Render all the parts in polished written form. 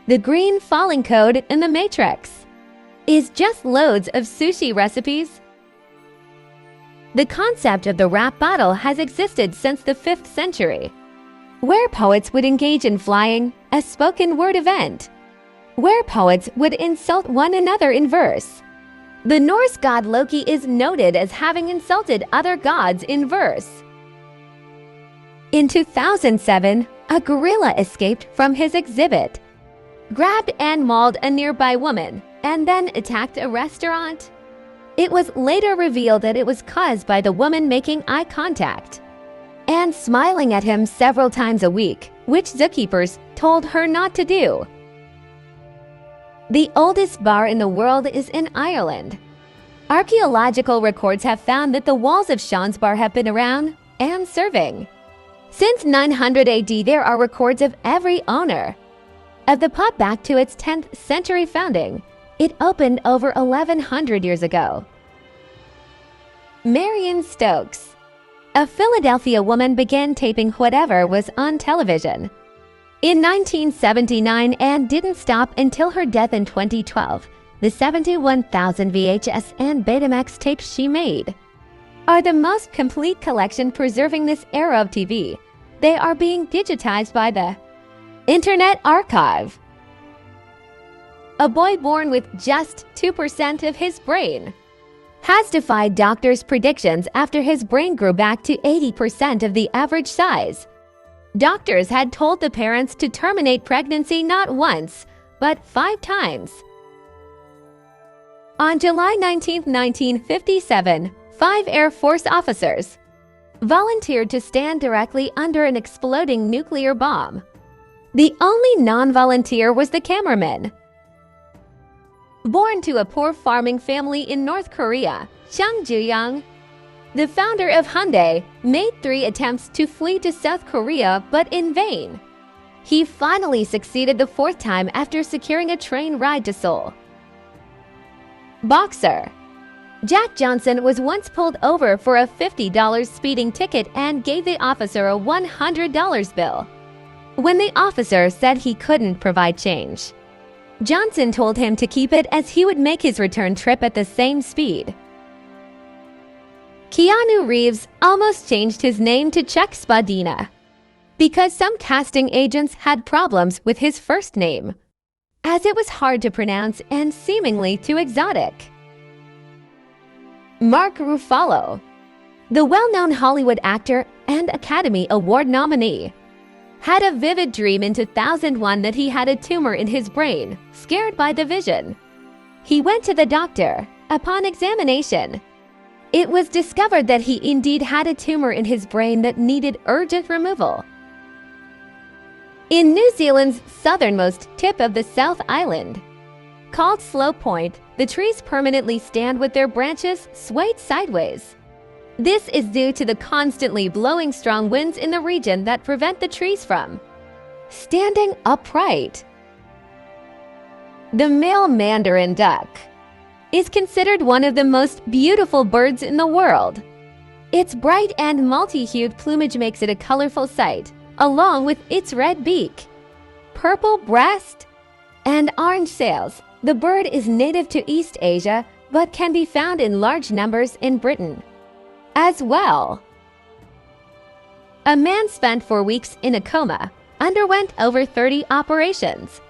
The green falling code in the matrix is just loads of sushi recipes. The concept of the rap battle has existed since the 5th century, where poets would engage in flying, a spoken word event, where poets would insult one another in verse. The Norse god Loki is noted as having insulted other gods in verse. In 2007, a gorilla escaped from his exhibit, grabbed and mauled a nearby woman, and then attacked a restaurant. It was later revealed that it was caused by the woman making eye contact and smiling at him several times a week, which zookeepers told her not to do. The oldest bar in the world is in Ireland. Archaeological records have found that the walls of Sean's Bar have been around and serving. Since 900 AD, there are records of every owner of the pub back to its 10th century founding. It opened over 1100 years ago. Marion Stokes. A Philadelphia woman began taping whatever was on television in 1979 and didn't stop until her death in 2012. The 71,000 VHS and Betamax tapes she made are the most complete collection preserving this era of TV. They are being digitized by the Internet Archive. A boy born with just 2% of his brain has defied doctors' predictions after his brain grew back to 80% of the average size. Doctors had told the parents to terminate pregnancy not once, but 5 times. On July 19, 1957, 5 Air Force officers volunteered to stand directly under an exploding nuclear bomb. The only non-volunteer was the cameraman. Born to a poor farming family in North Korea, Chung Ju-young, the founder of Hyundai, made 3 attempts to flee to South Korea, but in vain. He finally succeeded the 4th time after securing a train ride to Seoul. Boxer. Jack Johnson was once pulled over for a $50 speeding ticket and gave the officer a $100 bill. When the officer said he couldn't provide change, Johnson told him to keep it as he would make his return trip at the same speed. Keanu Reeves almost changed his name to Chuck Spadina because some casting agents had problems with his first name, as it was hard to pronounce and seemingly too exotic. Mark Ruffalo. The well-known Hollywood actor and Academy Award nominee had a vivid dream in 2001 that he had a tumor in his brain, scared by the vision. He went to the doctor. Upon examination, it was discovered that he indeed had a tumor in his brain that needed urgent removal. In New Zealand's southernmost tip of the South Island, called Slow Point, the trees permanently stand with their branches swayed sideways. This is due to the constantly blowing strong winds in the region that prevent the trees from standing upright. The male mandarin duck is considered one of the most beautiful birds in the world. Its bright and multi-hued plumage makes it a colorful sight, along with its red beak, purple breast, and orange sails. The bird is native to East Asia, but can be found in large numbers in Britain as well. A man spent 4 weeks in a coma, underwent over 30 operations,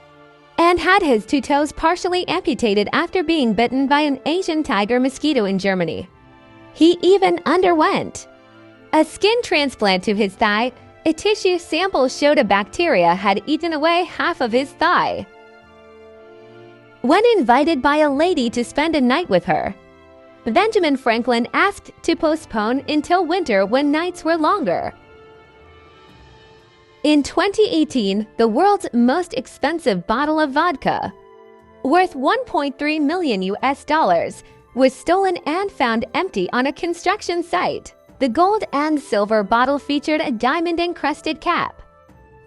and had his 2 toes partially amputated after being bitten by an Asian tiger mosquito in Germany. He even underwent a skin transplant to his thigh. A tissue sample showed a bacteria had eaten away half of his thigh. When invited by a lady to spend a night with her, Benjamin Franklin asked to postpone until winter when nights were longer. In 2018, the world's most expensive bottle of vodka, worth $1.3 million, was stolen and found empty on a construction site. The gold and silver bottle featured a diamond-encrusted cap,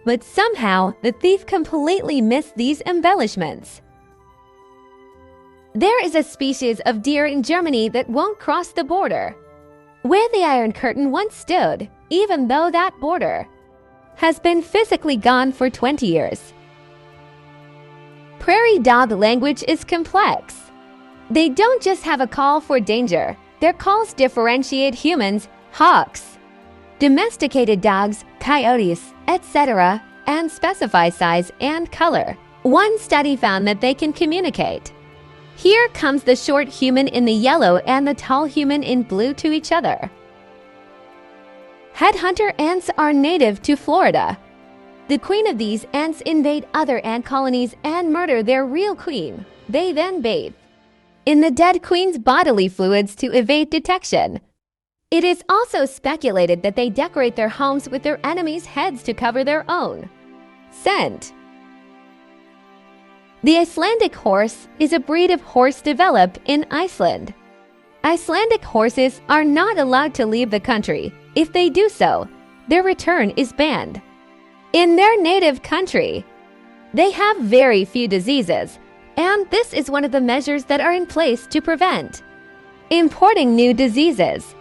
but somehow the thief completely missed these embellishments. There is a species of deer in Germany that won't cross the border, where the Iron Curtain once stood, even though that border has been physically gone for 20 years. Prairie dog language is complex. They don't just have a call for danger. Their calls differentiate humans, hawks, domesticated dogs, coyotes, etc., and specify size and color. One study found that they can communicate. Here comes the short human in the yellow and the tall human in blue to each other. Headhunter ants are native to Florida. The queen of these ants invade other ant colonies and murder their real queen. They then bathe in the dead queen's bodily fluids to evade detection. It is also speculated that they decorate their homes with their enemies' heads to cover their own scent. The Icelandic horse is a breed of horse developed in Iceland. Icelandic horses are not allowed to leave the country. If they do so, their return is banned. In their native country, they have very few diseases, and this is one of the measures that are in place to prevent importing new diseases.